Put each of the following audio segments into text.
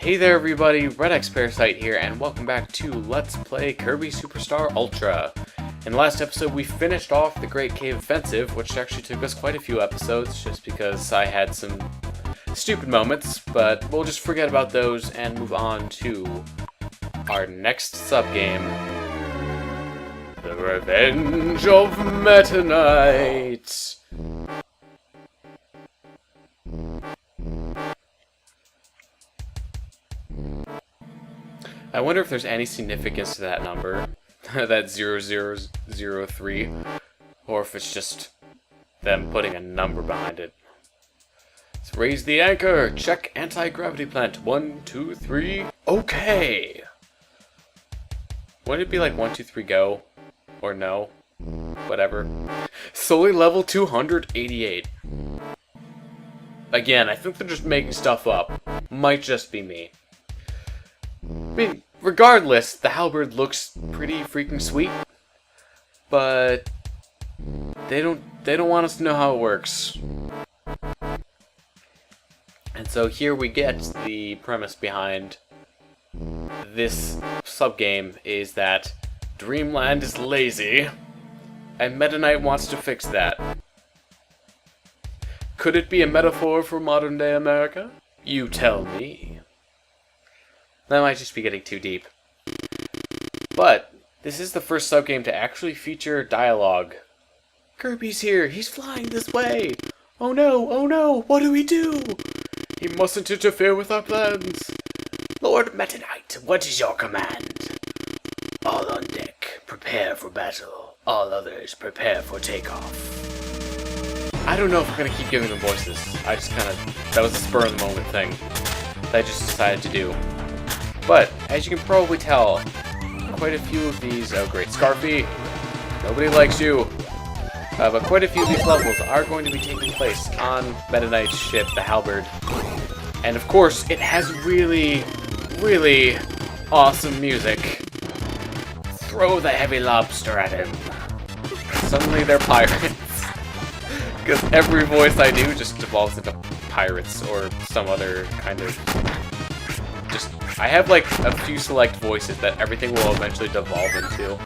Hey there everybody, redxparasite here, and welcome back to Let's Play Kirby Superstar Ultra. In the last episode we finished off the Great Cave Offensive, which actually took us quite a few episodes, just because I had some stupid moments, but we'll just forget about those and move on to our next subgame. The Revenge of Meta Knight! I wonder if there's any significance to that number, that 0003, or if it's just them putting a number behind it. Let's raise the anchor! Check anti-gravity plant. 1, 2, 3, okay! Wouldn't it be like 1, 2, 3, go? Or no? Whatever. Solely level 288. Again, I think they're just making stuff up. Might just be me. I mean, regardless, the halberd looks pretty freaking sweet, but they don't want us to know how it works. And so here we get the premise behind this subgame is that Dreamland is lazy, and Meta Knight wants to fix that. Could it be a metaphor for modern-day America? You tell me. That might just be getting too deep. But this is the first subgame to actually feature dialogue. Kirby's here! He's flying this way! Oh no, what do we do? He mustn't interfere with our plans. Lord Meta Knight, what is your command? All on deck, prepare for battle. All others, prepare for takeoff. I don't know if I'm gonna keep giving them voices. That was a spur of the moment thing that I just decided to do. But, as you can probably tell, quite a few of these... Oh great, Scarfy! Nobody likes you! But quite a few of these levels are going to be taking place on Meta Knight's ship, the Halberd. And of course, it has really, really awesome music. Throw the heavy lobster at him. Suddenly they're pirates. Because every voice I do just devolves into pirates or some other kind of... I have like a few select voices that everything will eventually devolve into.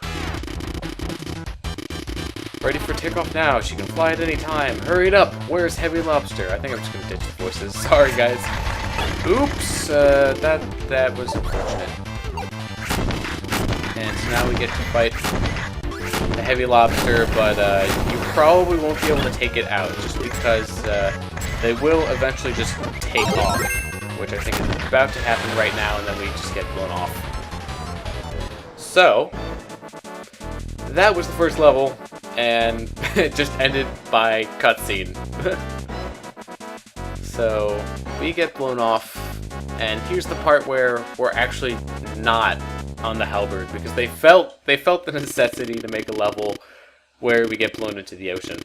Ready for takeoff now. She can fly at any time. Hurry it up. Where's Heavy Lobster? I think I'm just gonna ditch the voices. Sorry, guys. Oops. That was unfortunate. And so now we get to fight the Heavy Lobster, but you probably won't be able to take it out just because they will eventually just take off. Which I think is about to happen right now, and then we just get blown off. So, that was the first level, and it just ended by cutscene. So, we get blown off, and here's the part where we're actually not on the halberd, because they felt the necessity to make a level where we get blown into the ocean.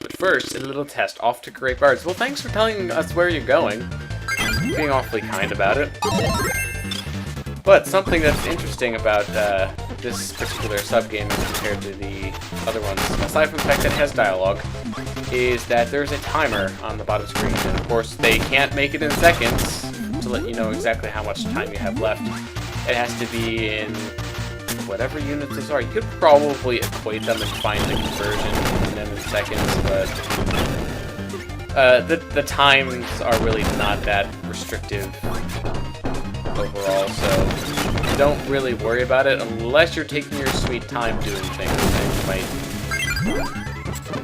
But first, a little test off to Great Bards. Well, thanks for telling us where you're going. Being awfully kind about it. But something that's interesting about this particular subgame as compared to the other ones, aside from the fact that it has dialogue, is that there's a timer on the bottom screen. And of course, they can't make it in seconds to let you know exactly how much time you have left. It has to be in whatever units those are. You could probably equate them and find the conversion in them in seconds, but the times are really not that restrictive overall, so don't really worry about it unless you're taking your sweet time doing things.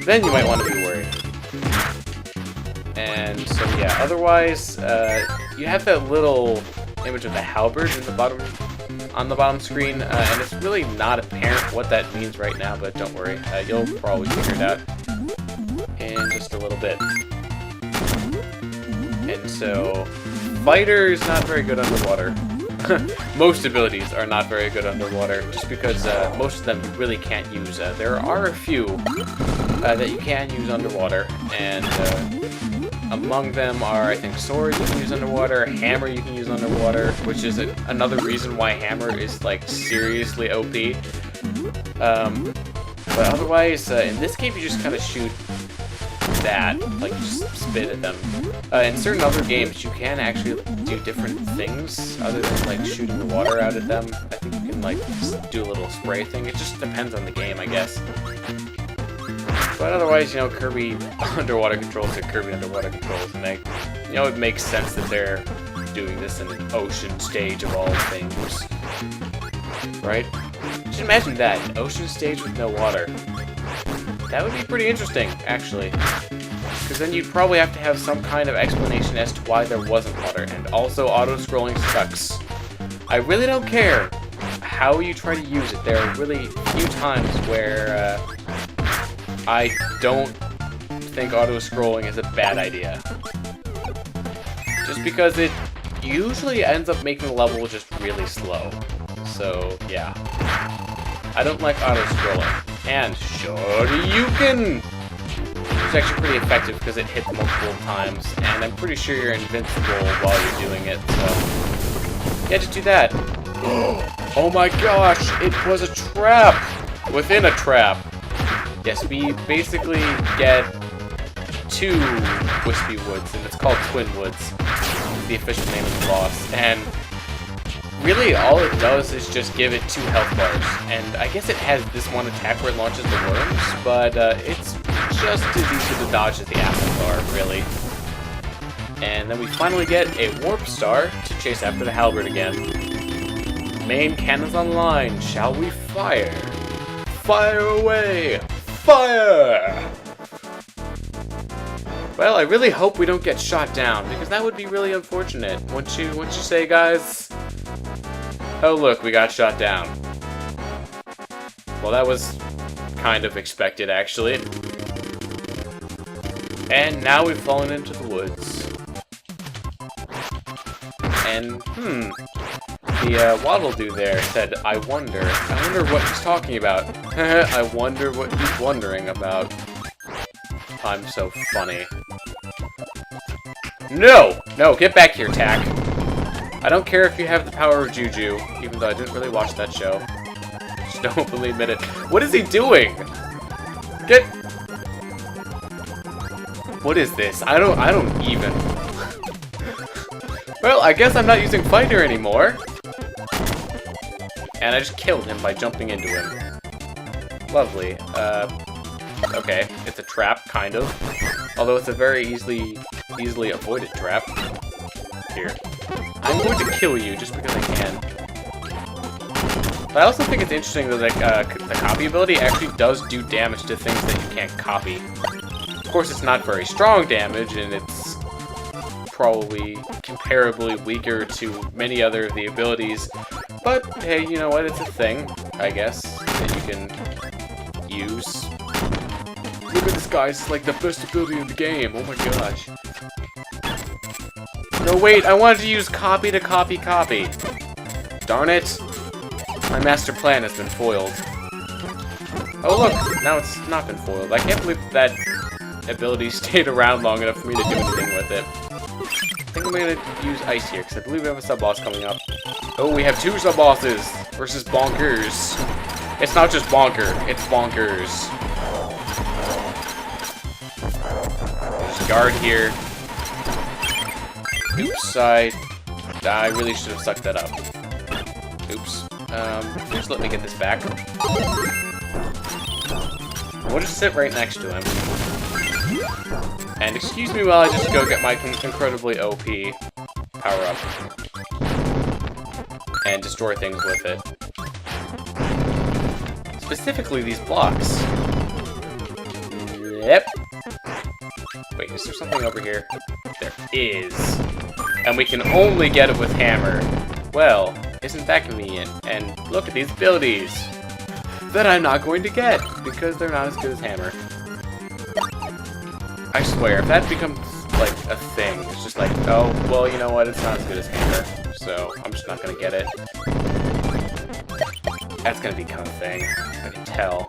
Then you might want to be worried. And so yeah, otherwise you have that little image of the halberd in the bottom. On the bottom screen, and it's really not apparent what that means right now, but don't worry, you'll probably figure it out in just a little bit. And so, Fighter is not very good underwater. Most abilities are not very good underwater, just because most of them you really can't use. There are a few that you can use underwater, and among them are, I think, Sword you can use underwater, Hammer you can use underwater, which is another reason why Hammer is, like, seriously OP. But otherwise, in this game you just kind of shoot that, like just spit at them. In certain other games, you can actually do different things other than like shooting the water out at them. I think you can like just do a little spray thing. It just depends on the game, I guess. But otherwise, you know, Kirby underwater controls are Kirby underwater controls, and you know, it makes sense that they're doing this in an ocean stage of all things, right? Just imagine that, an ocean stage with no water. That would be pretty interesting, actually. Because then you'd probably have to have some kind of explanation as to why there wasn't water. And also, auto-scrolling sucks. I really don't care how you try to use it. There are really few times where I don't think auto-scrolling is a bad idea. Just because it usually ends up making the level just really slow. So, yeah. I don't like auto-scrolling. And Shoryuken! It's actually pretty effective because it hits multiple times, and I'm pretty sure you're invincible while you're doing it, so... yeah, just do that. Oh my gosh, it was a trap! Within a trap. Yes, we basically get 2 Wispy Woods, and it's called Twin Woods. The official name of the boss, and really all it does is just give it 2 health bars, and I guess it has this one attack where it launches the worms, but it's just as easy to dodge as the apples are, really. And then we finally get a warp star to chase after the halberd again. Main cannons online, shall we fire? Fire away! Fire! Well, I really hope we don't get shot down, because that would be really unfortunate. Wouldn't you say, guys? Oh look, we got shot down. Well, that was kind of expected, actually. And now we've fallen into the woods. And, the Waddle Doo there said, I wonder what he's talking about. I wonder what he's wondering about. I'm so funny. No! No, get back here, Tack. I don't care if you have the power of Juju, even though I didn't really watch that show. Just don't believe it. What is he doing? Get... what is this? I don't even... well, I guess I'm not using Fighter anymore. And I just killed him by jumping into him. Lovely. Okay, it's a trap, kind of. Although it's a very easily avoided trap. Here. I'm going to kill you just because I can. But I also think it's interesting that the copy ability actually does do damage to things that you can't copy. Of course, it's not very strong damage, and it's probably comparably weaker to many other of the abilities. But, hey, you know what? It's a thing, I guess, that you can use. Look at this, guys. It's like the best ability in the game. Oh my gosh. No, wait. I wanted to use copy to copy copy. Darn it. My master plan has been foiled. Oh, look. Now it's not been foiled. I can't believe that ability stayed around long enough for me to do anything with it. I think I'm going to use Ice here, because I believe we have a sub-boss coming up. Oh, we have 2 sub-bosses versus Bonkers. It's not just Bonker, it's Bonkers. There's a guard here. Oops, I really should have sucked that up. Oops. Just let me get this back. We'll just sit right next to him. And excuse me while I just go get my incredibly OP power-up. And destroy things with it. Specifically these blocks. Yep. Wait, is there something over here? There is. And we can only get it with hammer. Well, isn't that convenient? And look at these abilities that I'm not going to get because they're not as good as hammer. I swear, if that becomes like a thing, it's just like, oh, well, you know what? It's not as good as hammer, so I'm just not gonna get it. That's gonna become a thing. I can tell.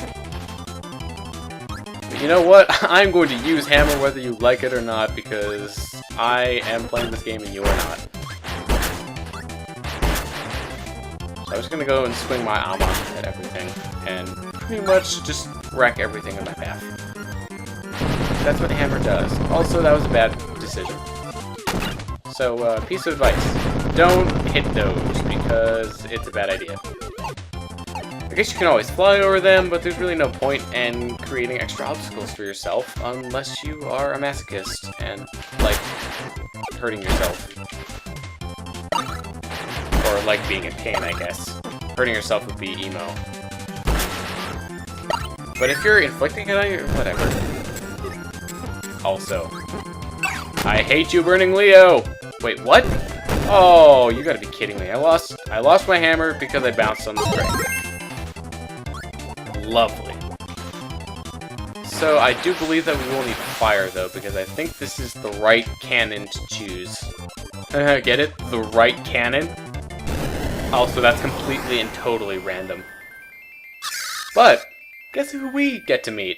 But you know what? I'm going to use hammer whether you like it or not because I am playing this game and you are not. So I'm just gonna go and swing my Ama at everything and pretty much just wreck everything in my path. That's what hammer does. Also, that was a bad decision. So, piece of advice. Don't hit those, because it's a bad idea. I guess you can always fly over them, but there's really no point in creating extra obstacles for yourself unless you are a masochist and like hurting yourself. Or like being in pain, I guess. Hurting yourself would be emo. But if you're inflicting it on you, whatever. Also, I hate you, Burning Leo! Wait, what? Oh, you gotta be kidding me. I lost my hammer because I bounced on the spray. Lovely. So I do believe that we will need fire though, because I think this is the right cannon to choose. Get it? The right cannon? Also, that's completely and totally random. But, guess who we get to meet?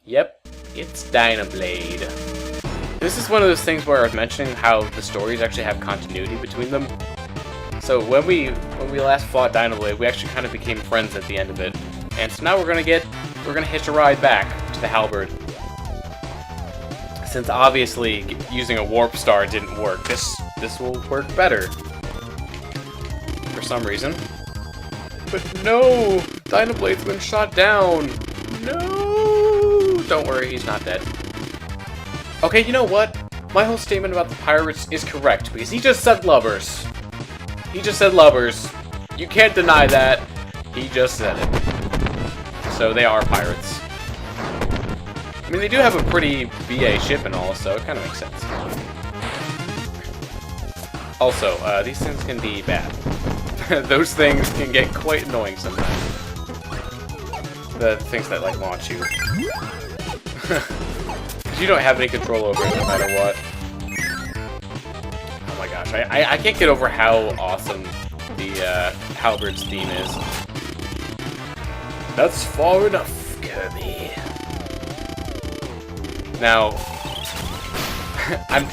Yep, it's Dynablade. This is one of those things where I was mentioning how the stories actually have continuity between them. So when we last fought Dynablade, we actually kind of became friends at the end of it. And so now we're gonna hitch a ride back to the halberd. Since obviously using a warp star didn't work, this will work better. For some reason. But no! Dynablade's been shot down! No! Don't worry, he's not dead. Okay, you know what? My whole statement about the pirates is correct, because he just said lovers. He just said lovers. You can't deny that. He just said it. So they are pirates. I mean, they do have a pretty BA ship and all, so it kind of makes sense. Also, these things can be bad. Those things can get quite annoying sometimes. The things that, like, launch you. Because you don't have any control over it no matter what. Oh my gosh, I can't get over how awesome the halberd's theme is. That's far enough, Kirby. Now, I'm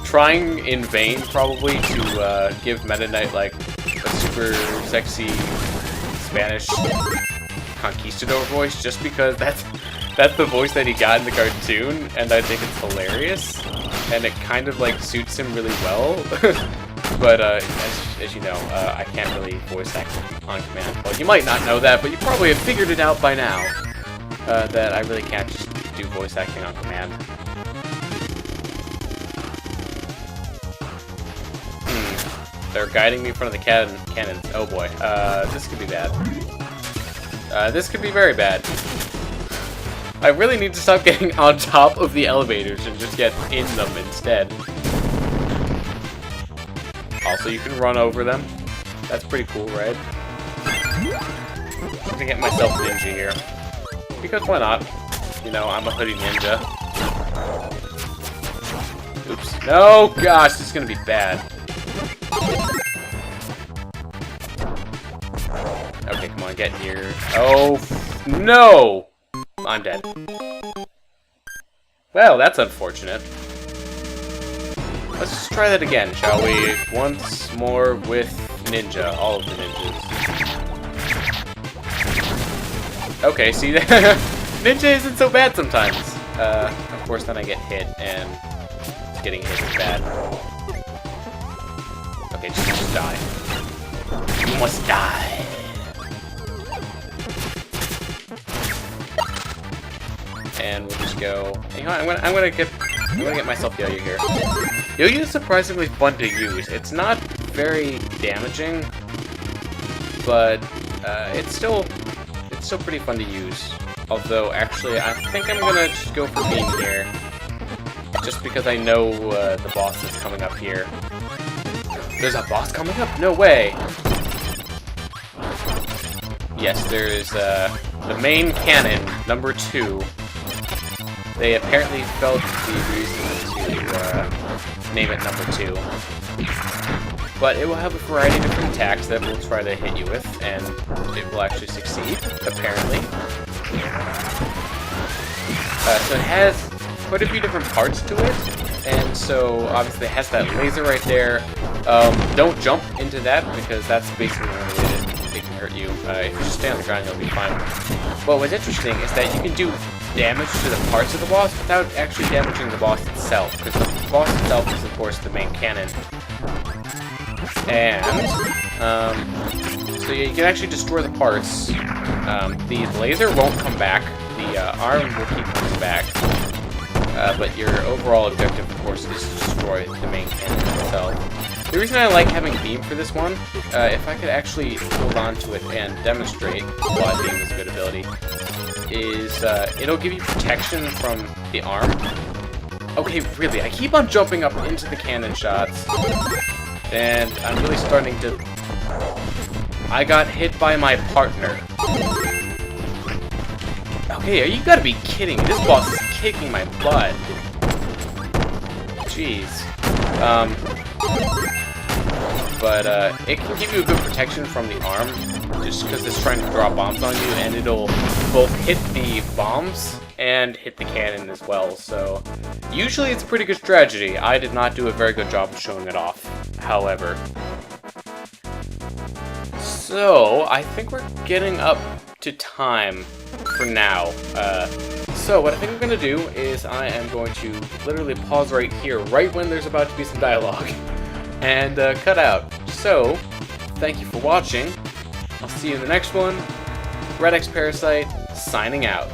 trying in vain, probably, to give Meta Knight, like, a super sexy Spanish conquistador voice, just because that's the voice that he got in the cartoon, and I think it's hilarious, and it kind of, like, suits him really well. But, as you know, I can't really voice act on command. Well, you might not know that, but you probably have figured it out by now. That I really can't just do voice acting on command. They're guiding me in front of the cannons. Oh boy. This could be bad. This could be very bad. I really need to stop getting on top of the elevators and just get in them instead. Also, you can run over them. That's pretty cool, right? I'm gonna get myself ninja here. Because why not? You know, I'm a hoodie ninja. Oops. No! Gosh, this is gonna be bad. Okay, come on, get here. Oh, no! I'm dead. Well, that's unfortunate. Let's just try that again, shall we? Once more with ninja, all of the ninjas. Okay, see, ninja isn't so bad sometimes. Of course, then I get hit, and getting hit is bad. Okay, just die. You must die. And we'll just go. You know what, I'm gonna get myself Yo-Yo here. Yo-Yo is surprisingly fun to use. It's not very damaging, but it's still pretty fun to use. Although, actually, I think I'm gonna just go for being here, just because I know the boss is coming up here. There's a boss coming up? No way! Yes, there is the main cannon, number 2. They apparently felt the reason to name it number 2. But it will have a variety of different attacks that we'll try to hit you with, and it will actually succeed, apparently. So it has quite a few different parts to it, and so obviously it has that laser right there. Don't jump into that, because that's basically the only way that it can hurt you. If you just stay on the ground, you'll be fine. But what's interesting is that you can do damage to the parts of the boss without actually damaging the boss itself, because the boss itself is, of course, the main cannon. And, so yeah, you can actually destroy the parts. The laser won't come back. The arm will keep coming back. But your overall objective, of course, is to destroy the main cannon itself. The reason I like having Beam for this one, if I could actually hold on to it and demonstrate why Beam is a good ability, is it'll give you protection from the arm. Okay, really, I keep on jumping up into the cannon shots, and I'm really starting to... I got hit by my partner. Okay, you gotta be kidding me. This boss is kicking my butt. Jeez. But it can give you a good protection from the arm, just because it's trying to drop bombs on you, and it'll both hit the bombs and hit the cannon as well. So usually it's a pretty good strategy. I did not do a very good job of showing it off, however. So I think we're getting up to time for now. So what I think I'm going to do is I am going to literally pause right here, right when there's about to be some dialogue, and cut out. So, thank you for watching. I'll see you in the next one. redxparasite, signing out.